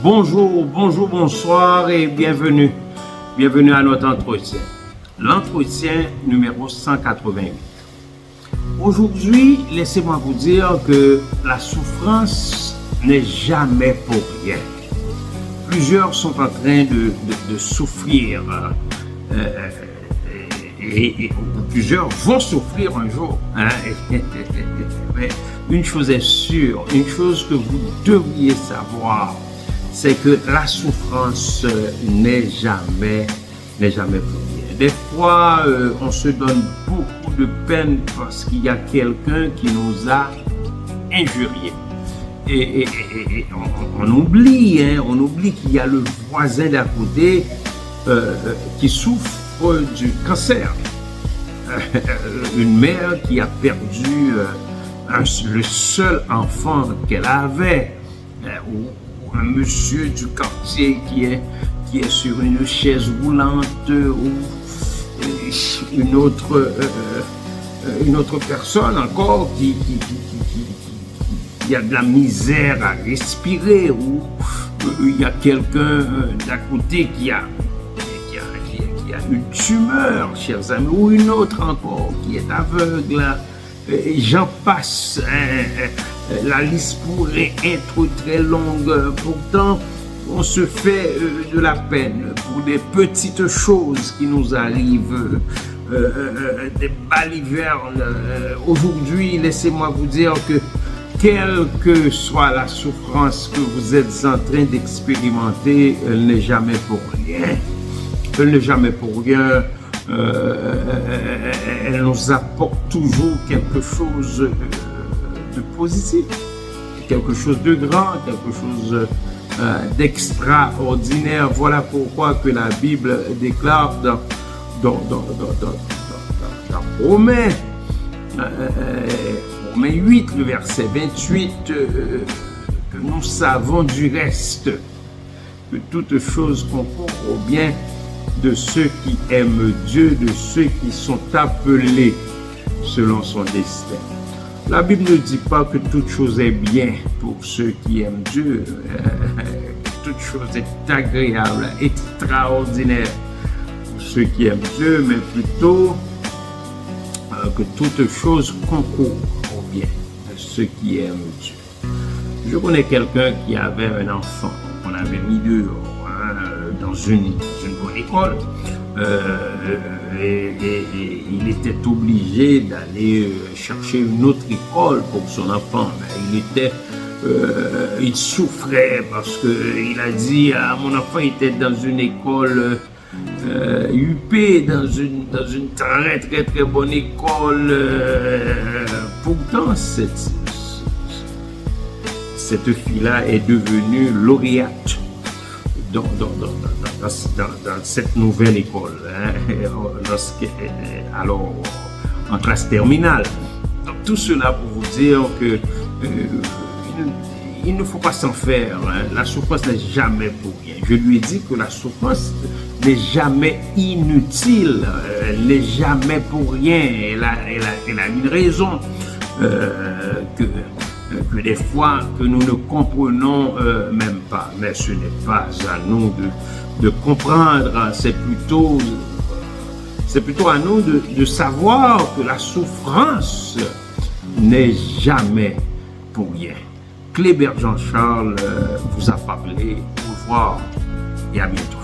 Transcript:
Bonjour, bonsoir et bienvenue. Bienvenue à notre entretien. L'entretien numéro 188. Aujourd'hui, laissez-moi vous dire que la souffrance n'est jamais pour rien. Plusieurs sont en train de souffrir et plusieurs vont souffrir un jour. Mais une chose est sûre, une chose que vous devriez savoir, c'est que la souffrance n'est jamais pour rien. Des fois, on se donne beaucoup de peine parce qu'il y a quelqu'un qui nous a injuriés. Et on oublie qu'il y a le voisin d'à côté qui souffre du cancer. Une mère qui a perdu le seul enfant qu'elle avait, ou un monsieur du quartier qui est sur une chaise roulante, ou une autre personne encore qui a de la misère à respirer, ou il y a quelqu'un d'à côté qui a une tumeur, chers amis, ou une autre encore qui est aveugle. J'en passe, la liste pourrait être très longue. Pourtant, on se fait de la peine pour des petites choses qui nous arrivent, des balivernes. Aujourd'hui, laissez-moi vous dire que quelle que soit la souffrance que vous êtes en train d'expérimenter, elle n'est jamais pour rien. Elle n'est jamais pour rien. Elle nous apporte toujours quelque chose de positif, quelque chose de grand, quelque chose d'extraordinaire. Voilà pourquoi que la Bible déclare dans Romains 8, le verset 28, que nous savons du reste que toute chose concourt au bien de ceux qui aiment Dieu, de ceux qui sont appelés selon son destin. La Bible ne dit pas que toute chose est bien pour ceux qui aiment Dieu. Toute chose est agréable, extraordinaire pour ceux qui aiment Dieu, mais plutôt que toute chose concourt au bien de ceux qui aiment Dieu. Je connais quelqu'un qui avait un enfant qu'on avait mis dehors dans une bonne école, et il était obligé d'aller chercher une autre école pour son enfant. Il souffrait parce qu'il a dit mon enfant était dans une école UP, dans une très très très bonne école. Pourtant cette fille-là est devenue lauréate dans cette nouvelle école, alors en classe terminale. Donc tout cela pour vous dire que il ne faut pas s'en faire. La souffrance n'est jamais pour rien. Je lui ai dit que la souffrance n'est jamais inutile, elle n'est jamais pour rien. Elle a une raison que des fois que nous ne comprenons même pas. Mais ce n'est pas à nous de comprendre, c'est plutôt à nous de savoir que la souffrance n'est jamais pour rien. Clébert Jean-Charles vous a parlé. Au revoir et à bientôt.